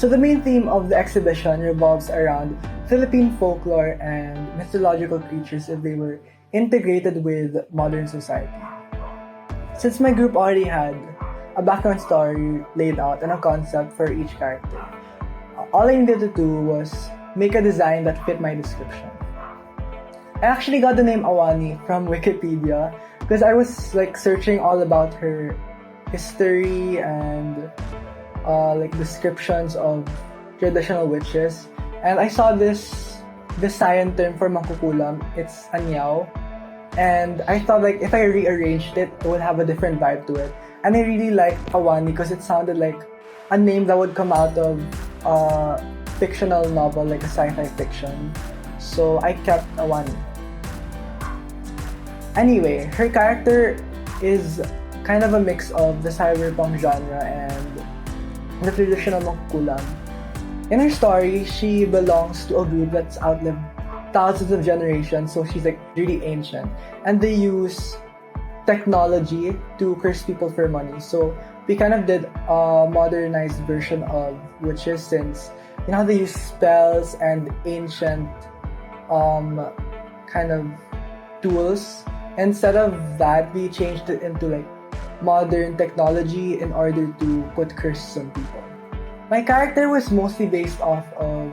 So the main theme of the exhibition revolves around Philippine folklore and mythological creatures if they were integrated with modern society. Since my group already had a background story laid out and a concept for each character, all I needed to do was make a design that fit my description. I actually got the name AWANI from Wikipedia because I was searching all about her history and descriptions of traditional witches, and I saw this Visayan term for mangkukulam. It's Anyaw, and I thought if I rearranged it, it would have a different vibe to it. And I really liked AWANI because it sounded like a name that would come out of a fictional novel, like a sci-fi fiction. So I kept AWANI. Anyway, her character is kind of a mix of the cyberpunk genre and the traditional mangkukulam. In her story, she belongs to a group that's outlived thousands of generations, so she's really ancient. And they use technology to curse people for money. So we kind of did a modernized version of witches, since how they use spells and ancient kind of tools. Instead of that, we changed it into modern technology in order to put curses on people. My character was mostly based off of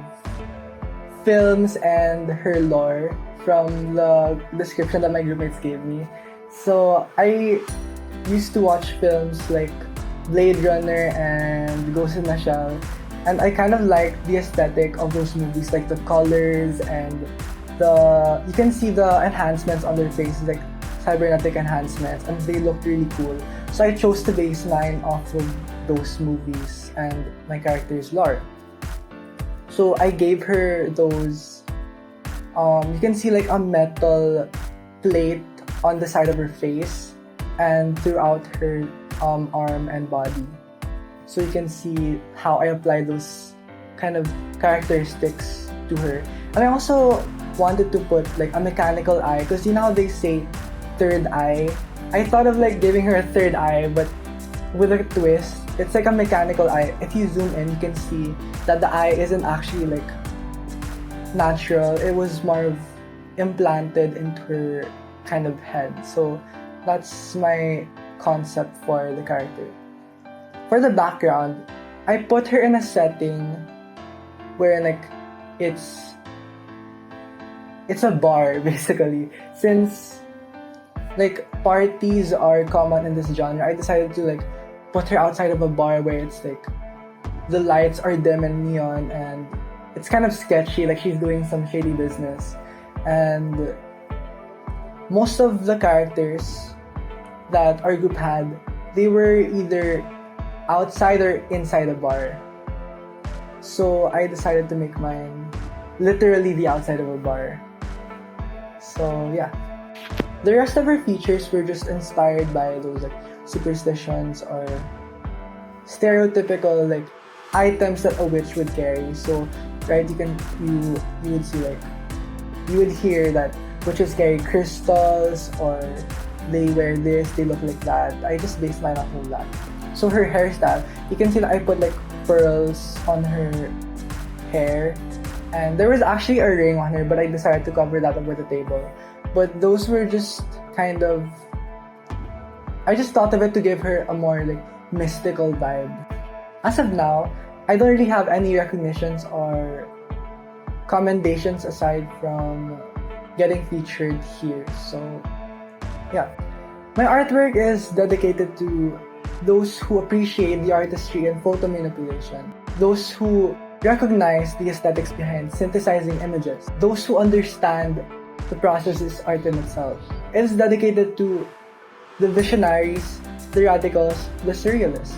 films and her lore from the description that my groupmates gave me. So I used to watch films like Blade Runner and Ghost in the Shell, and I kind of liked the aesthetic of those movies, like the colors and you can see the enhancements on their faces, like cybernetic enhancements, and they looked really cool. So I chose to base mine off of those movies and my character's lore. So I gave her those, you can see a metal plate on the side of her face and throughout her arm and body. So you can see how I applied those kind of characteristics to her. And I also wanted to put a mechanical eye, because how they say third eye. I thought of giving her a third eye, but with a twist. It's a mechanical eye. If you zoom in, you can see that the eye isn't actually natural. It was more of implanted into her kind of head. So that's my concept for the character. For the background, I put her in a setting where it's a bar basically. Since parties are common in this genre, I decided to put her outside of a bar where it's the lights are dim and neon, and it's kind of sketchy, she's doing some shady business. And most of the characters that our group had, they were either outside or inside a bar. So I decided to make mine literally the outside of a bar. So yeah. The rest of her features were just inspired by those superstitions or stereotypical items that a witch would carry. So right, you would see you would hear that witches carry crystals, or they wear this, they look like that. I just based mine off of that. So her hairstyle, you can see that I put pearls on her hair, and there was actually a ring on her, but I decided to cover that over the table. But those were just kind of, I just thought of it to give her a more mystical vibe. As of now, I don't really have any recognitions or commendations aside from getting featured here. So yeah. My artwork is dedicated to those who appreciate the artistry and photo manipulation, those who recognize the aesthetics behind synthesizing images, those who understand the process is art in itself. It is dedicated to the visionaries, the radicals, the surrealists.